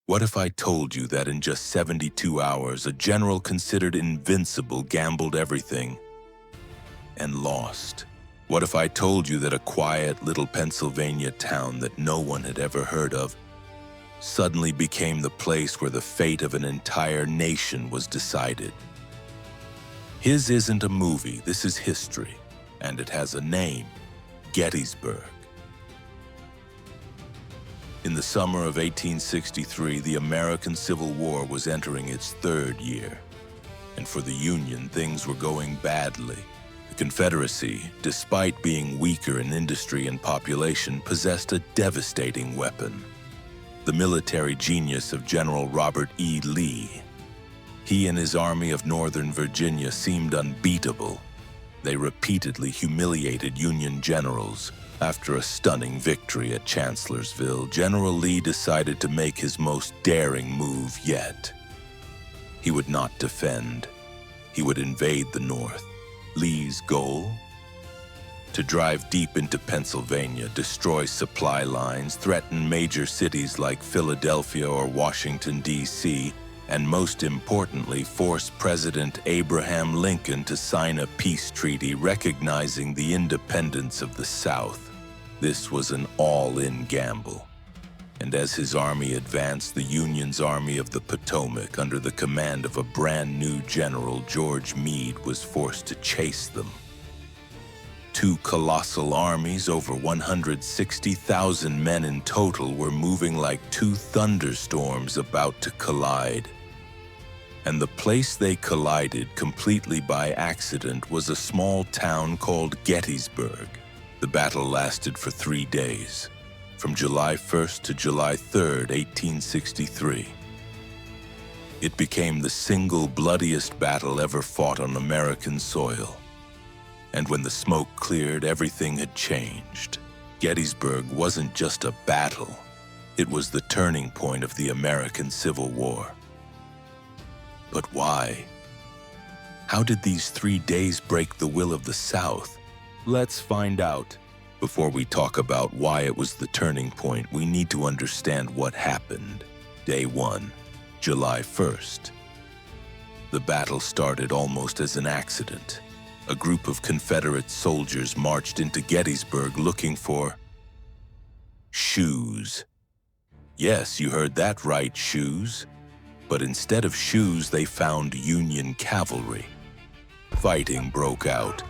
What if I told you that in just 72 hours, a general considered invincible gambled everything and lost? What if I told you that a quiet little Pennsylvania town that no one had ever heard of suddenly became the place where the fate of an entire nation was decided? His isn't a movie, this is history, and it has a name: Gettysburg. In the summer of 1863, the American Civil War was entering its third year, and for the Union, things were going badly. The Confederacy, despite being weaker in industry and population, possessed a devastating weapon: the military genius of General Robert E. Lee. He and his Army of Northern Virginia seemed unbeatable. They repeatedly humiliated Union generals. After a stunning victory at Chancellorsville, General Lee decided to make his most daring move yet. He would not defend. He would invade the North. Lee's goal? To drive deep into Pennsylvania, destroy supply lines, threaten major cities like Philadelphia or Washington, D.C., and most importantly, force President Abraham Lincoln to sign a peace treaty recognizing the independence of the South. This was an all-in gamble. And as his army advanced, the Union's Army of the Potomac, under the command of a brand new general, George Meade, was forced to chase them. Two colossal armies, over 160,000 men in total, were moving like two thunderstorms about to collide. And the place they collided completely by accident was a small town called Gettysburg. The battle lasted for 3 days, from July 1st to July 3rd, 1863. It became the single bloodiest battle ever fought on American soil. And when the smoke cleared, everything had changed. Gettysburg wasn't just a battle. It was the turning point of the American Civil War. But why? How did these 3 days break the will of the South? Let's find out. Before we talk about why it was the turning point, we need to understand what happened. Day 1, July 1st. The battle started almost as an accident. A group of Confederate soldiers marched into Gettysburg looking for shoes. Yes, you heard that right, shoes. But instead of shoes, they found Union cavalry. Fighting broke out.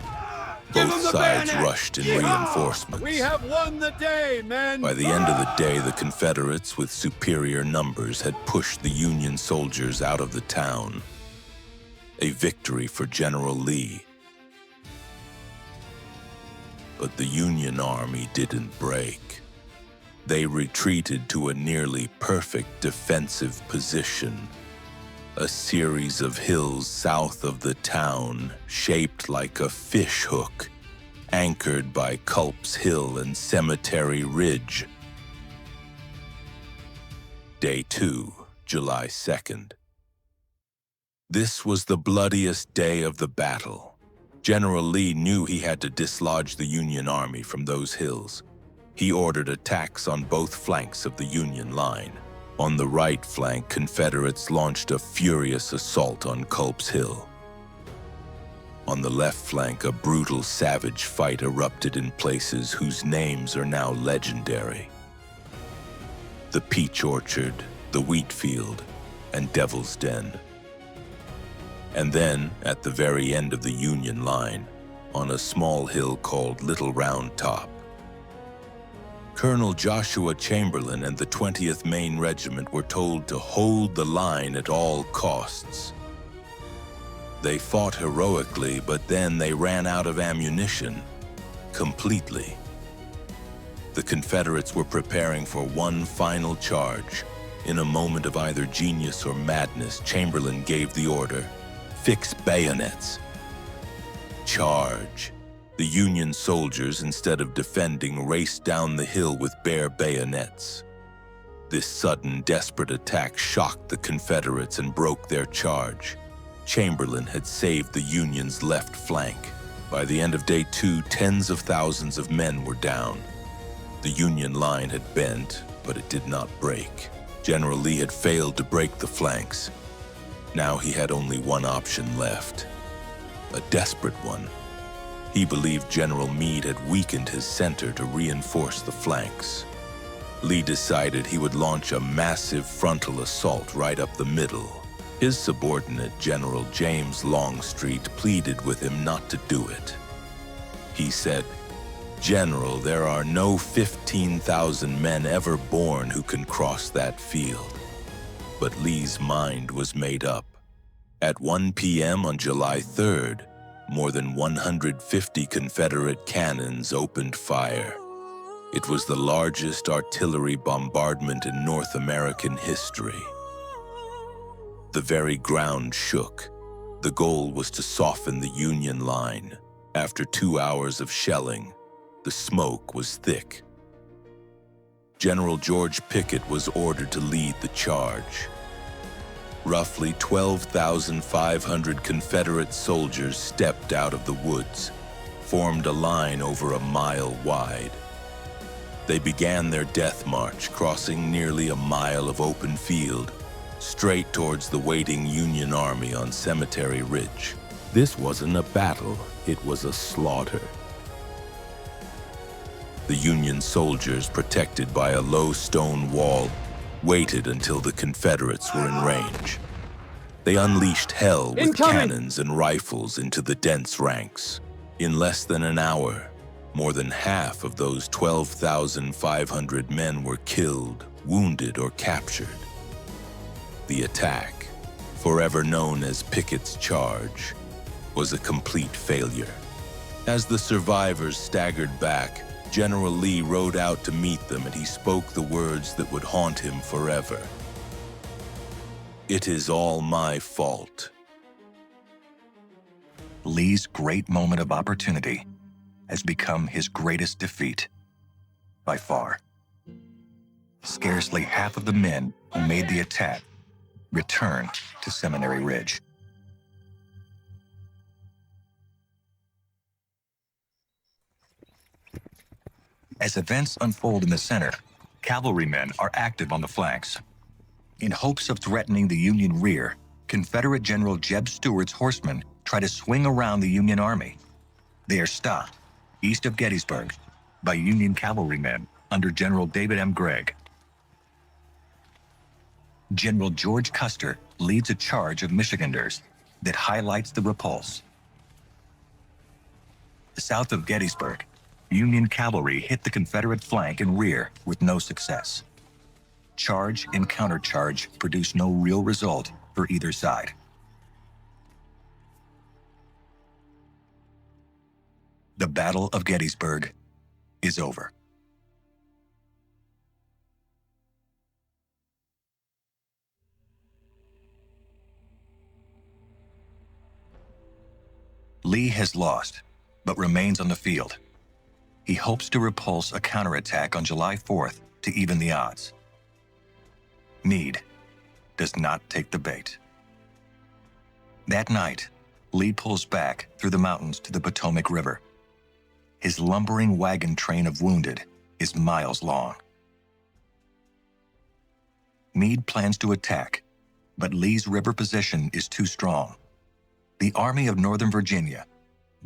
Both sides rushed in reinforcements. We have won the day, men! By the end of the day, the Confederates, with superior numbers, had pushed the Union soldiers out of the town. A victory for General Lee. But the Union Army didn't break. They retreated to a nearly perfect defensive position. A series of hills south of the town, shaped like a fish hook, anchored by Culp's Hill and Cemetery Ridge. Day 2, July 2nd. This was the bloodiest day of the battle. General Lee knew he had to dislodge the Union Army from those hills. He ordered attacks on both flanks of the Union line. On the right flank, Confederates launched a furious assault on Culp's Hill. On the left flank, a brutal, savage fight erupted in places whose names are now legendary: the Peach Orchard, the Wheat Field, and Devil's Den. And then, at the very end of the Union line, on a small hill called Little Round Top, Colonel Joshua Chamberlain and the 20th Maine Regiment were told to hold the line at all costs. They fought heroically, but then they ran out of ammunition. Completely. The Confederates were preparing for one final charge. In a moment of either genius or madness, Chamberlain gave the order: "Fix bayonets. Charge." The Union soldiers, instead of defending, raced down the hill with bare bayonets. This sudden, desperate attack shocked the Confederates and broke their charge. Chamberlain had saved the Union's left flank. By the end of Day 2, tens of thousands of men were down. The Union line had bent, but it did not break. General Lee had failed to break the flanks. Now he had only one option left, a desperate one. He believed General Meade had weakened his center to reinforce the flanks. Lee decided he would launch a massive frontal assault right up the middle. His subordinate, General James Longstreet, pleaded with him not to do it. He said, "General, there are no 15,000 men ever born who can cross that field." But Lee's mind was made up. At 1 p.m. on July 3rd, more than 150 Confederate cannons opened fire. It was the largest artillery bombardment in North American history. The very ground shook. The goal was to soften the Union line. After 2 hours of shelling, the smoke was thick. General George Pickett was ordered to lead the charge. Roughly 12,500 Confederate soldiers stepped out of the woods, formed a line over a mile wide. They began their death march, crossing nearly a mile of open field, straight towards the waiting Union Army on Cemetery Ridge. This wasn't a battle, it was a slaughter. The Union soldiers, protected by a low stone wall, waited until the Confederates were in range. They unleashed hell with cannons and rifles into the dense ranks. In less than an hour, more than half of those 12,500 men were killed, wounded, or captured. The attack, forever known as Pickett's Charge, was a complete failure. As the survivors staggered back, General Lee rode out to meet them, and he spoke the words that would haunt him forever. "It is all my fault." Lee's great moment of opportunity has become his greatest defeat, by far. Scarcely half of the men who made the attack returned to Seminary Ridge. As events unfold in the center, cavalrymen are active on the flanks. In hopes of threatening the Union rear, Confederate General Jeb Stuart's horsemen try to swing around the Union Army. They are stopped east of Gettysburg by Union cavalrymen under General David M. Gregg. General George Custer leads a charge of Michiganders that highlights the repulse. South of Gettysburg, Union cavalry hit the Confederate flank and rear with no success. Charge and countercharge produced no real result for either side. The Battle of Gettysburg is over. Lee has lost, but remains on the field. He hopes to repulse a counterattack on July 4th to even the odds. Meade does not take the bait. That night, Lee pulls back through the mountains to the Potomac River. His lumbering wagon train of wounded is miles long. Meade plans to attack, but Lee's river position is too strong. The Army of Northern Virginia,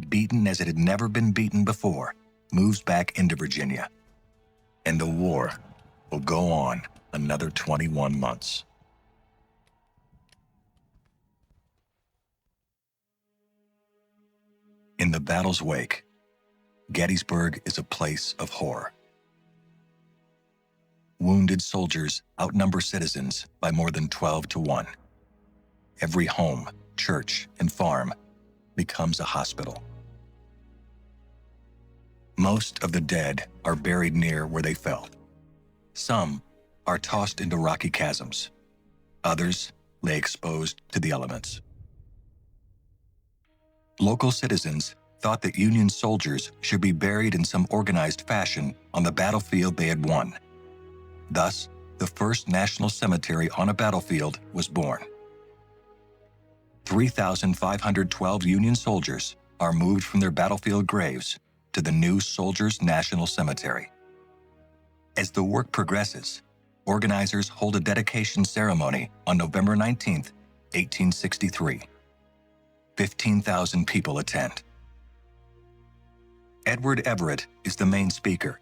beaten as it had never been beaten before, moves back into Virginia. And the war will go on another 21 months. In the battle's wake, Gettysburg is a place of horror. Wounded soldiers outnumber citizens by more than 12 to 1. Every home, church, and farm becomes a hospital. Most of the dead are buried near where they fell. Some are tossed into rocky chasms. Others lay exposed to the elements. Local citizens thought that Union soldiers should be buried in some organized fashion on the battlefield they had won. Thus, the first national cemetery on a battlefield was born. 3,512 Union soldiers are moved from their battlefield graves to the new Soldiers' National Cemetery. As the work progresses, organizers hold a dedication ceremony on November 19th, 1863. 15,000 people attend. Edward Everett is the main speaker.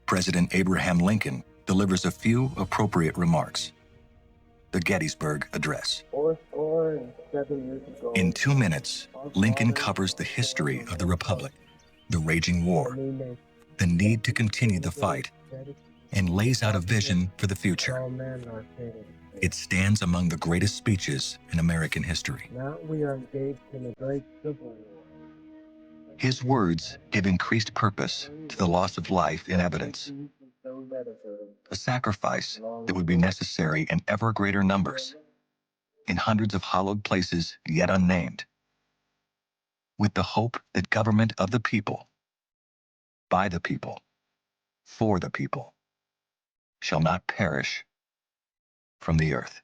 President Abraham Lincoln delivers a few appropriate remarks. The Gettysburg Address. In 2 minutes, Lincoln covers the history of the Republic, the raging war, the need to continue the fight, and lays out a vision for the future. It stands among the greatest speeches in American history. Now we are engaged in a great civil war. His words give increased purpose to the loss of life in evidence, a sacrifice that would be necessary in ever greater numbers, in hundreds of hallowed places yet unnamed, with the hope that government of the people, by the people, for the people, shall not perish from the earth.